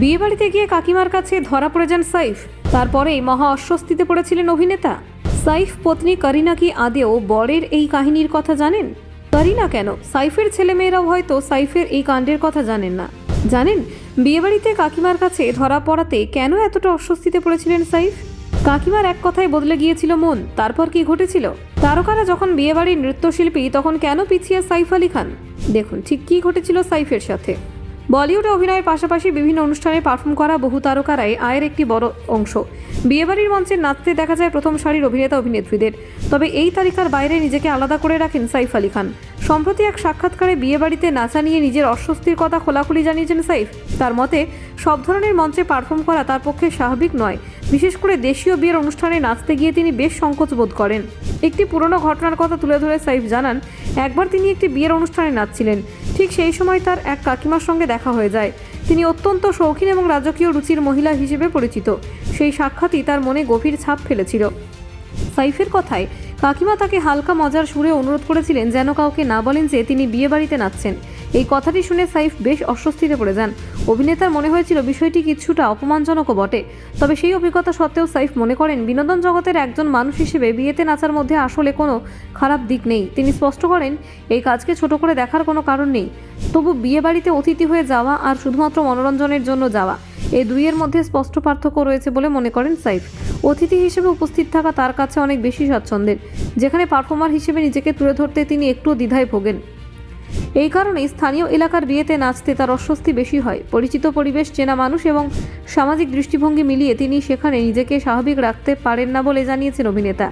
বিয়েবাড়িতে গিয়ে কাকিমার কাছে ধরা পড়ে যান সাইফ। তারপরেই মহা অস্বস্তিতে পড়েছিলেন অভিনেতা। সাইফ পত্নী করিনা কি আদেও বরের এই কাহিনীর কথা জানেন? করিনা কেন, সাইফের ছেলেমেয়েরাও হয়তো সাইফের এই কাণ্ডের কথা জানেন না। জানেন বিয়েবাড়িতে কাকিমার কাছে ধরা পড়াতে কেন এতটা অস্বস্তিতে পড়েছিলেন সাইফ? কাকিমার এক কথায় বদলে গিয়েছিল মন। তারপর কি ঘটেছিল? তারকারা যখন বিয়েবাড়ির নৃত্যশিল্পী, তখন কেন পিছিয়ে সাইফ আলী খান? দেখুন ঠিক কী ঘটেছিল সাইফের সাথে। বলিউডে অভিনয়ের পাশাপাশি বিভিন্ন অনুষ্ঠানে পারফর্ম করা বহু তারকারাই আয়ের একটি বড় অংশ। বিয়েবাড়ির মঞ্চে নাচতে দেখা যায় প্রথম সারির অভিনেতা অভিনেত্রীদের। তবে এই তালিকার বাইরে নিজেকে আলাদা করে রাখেন সাইফ আলী খান। সম্প্রতি এক সাক্ষাৎকারে বিয়েবাড়িতে নাচা নিয়ে নিজের অস্বস্তির কথা খোলাখুলি জানিয়েছেন সাইফ। তার মতে সব ধরনের মঞ্চে পারফর্ম করা তার পক্ষে স্বাভাবিক নয়। বিশেষ করে দেশীয় বিয়ের অনুষ্ঠানে নাচতে গিয়ে তিনি বেশ সংকোচ বোধ করেন। একটি পুরনো ঘটনার কথা তুলে ধরে সাইফ জানান, একবার তিনি একটি বিয়ের অনুষ্ঠানে নাচছিলেন। ঠিক সেই সময় তার এক কাকিমার সঙ্গে দেখা হয়ে যায়। তিনি অত্যন্ত শৌখিন এবং রাজকীয় রুচির মহিলা হিসেবে পরিচিত। সেই সাক্ষাৎই তার মনে গভীর ছাপ ফেলেছিল। সাইফের কথায় কাকিমা তাকে হালকা মজার সুরে অনুরোধ করেছিলেন যেন কাউকে না বলেন যে তিনি বিয়েবাড়িতে নাচছেন। এই কথাটি শুনে সাইফ বেশ অস্বস্তিতে পড়ে যান। অভিনেতার মনে হয়েছিল বিষয়টি কিছুটা অপমানজনকও বটে। তবে সেই অভিজ্ঞতা সত্ত্বেও সাইফ মনে করেন বিনোদন জগতের একজন মানুষ হিসেবে বিয়েতে নাচার মধ্যে আসলে কোনো খারাপ দিক নেই। তিনি স্পষ্ট করেন, এই কাজকে ছোট করে দেখার কোনো কারণ নেই। তবু বিয়েবাড়িতে অতিথি হয়ে যাওয়া আর শুধুমাত্র মনোরঞ্জনের জন্য যাওয়া, এই দুইয়ের মধ্যে স্পষ্ট পার্থক্য রয়েছে বলে মনে করেন সাইফ। অতিথি হিসেবে উপস্থিত থাকা তার কাছে অনেক বেশি স্বাচ্ছন্দ্যের, যেখানে পারফর্মার হিসেবে নিজেকে তুলে ধরতে তিনি একটু দ্বিধায় ভোগেন। এই কারণেই স্থানীয় এলাকার বিয়েতে নাচতে তার অস্বস্তি বেশি হয়। পরিচিত পরিবেশ, চেনা মানুষ এবং সামাজিক দৃষ্টিভঙ্গি মিলিয়ে তিনি সেখানে নিজেকে স্বাভাবিক রাখতে পারেন না বলে জানিয়েছেন অভিনেতা।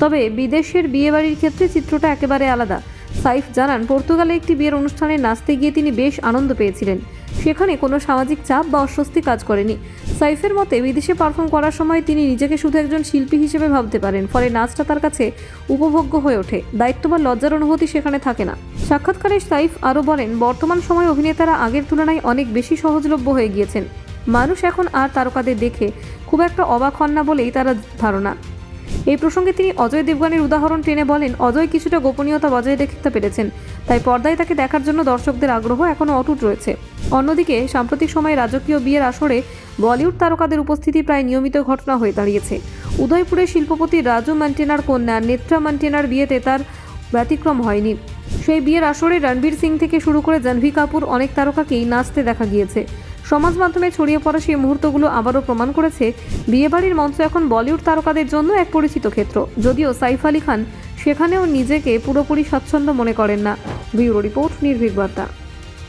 তবে বিদেশের বিয়েবাড়ির ক্ষেত্রে চিত্রটা একেবারে আলাদা। সাইফ জানান, পর্তুগালে একটি বিয়ের অনুষ্ঠানে নাচতে গিয়ে তিনি বেশ আনন্দ পেয়েছিলেন। সেখানে কোনো সামাজিক চাপ বা অস্বস্তি কাজ করেনি। সাইফের মতে বিদেশে পারফর্ম করার সময় তিনি নিজেকে শুধু একজন শিল্পী হিসেবে ভাবতে পারেন। ফলে নাচটা তার কাছে উপভোগ্য হয়ে ওঠে। দায়িত্ব বা লজ্জার অনুভূতি সেখানে থাকে না। সাক্ষাৎকারে সাইফ আরও বলেন, বর্তমান সময়ে অভিনেতারা আগের তুলনায় অনেক বেশি সহজলভ্য হয়ে গিয়েছেন। মানুষ এখন আর তারকাদের দেখে খুব একটা অবাক হন না বলেই তারা ধারণা। এই প্রসঙ্গে তিনি অজয় দেবগনের উদাহরণ টেনে বলেন, অজয় কিছুটা গোপনীয়তা বজায় রেখে পেরেছেন, তাই পর্দায় তাকে দেখার জন্য দর্শকদের আগ্রহ এখনও অটুট রয়েছে। অন্যদিকে সাম্প্রতিক সময়ে রাজকীয় বিয়ের আসরে বলিউড তারকাদের উপস্থিতি প্রায় নিয়মিত ঘটনা হয়ে দাঁড়িয়েছে। উদয়পুরের শিল্পপতি রাজু মান্টেনার কন্যা নেত্রা মান্টেনার বিয়েতে তার ব্যতিক্রম হয়নি। সেই বিয়ের আসরে রণবীর সিং থেকে শুরু করে জাহ্নবী কাপুর অনেক তারকাকেই নাচতে দেখা গিয়েছে। সমাজ মাধ্যমে ছড়িয়ে পড়া সেই মুহূর্তগুলো আবারও প্রমাণ করেছে বিয়েবাড়ির মঞ্চ এখন বলিউড তারকাদের জন্য এক পরিচিত ক্ষেত্র। যদিও সাইফ আলী খান সেখানেও নিজেকে পুরোপুরি স্বাচ্ছন্দ্য মনে করেন না। ব্যুরো রিপোর্ট, নির্ভীক বার্তা।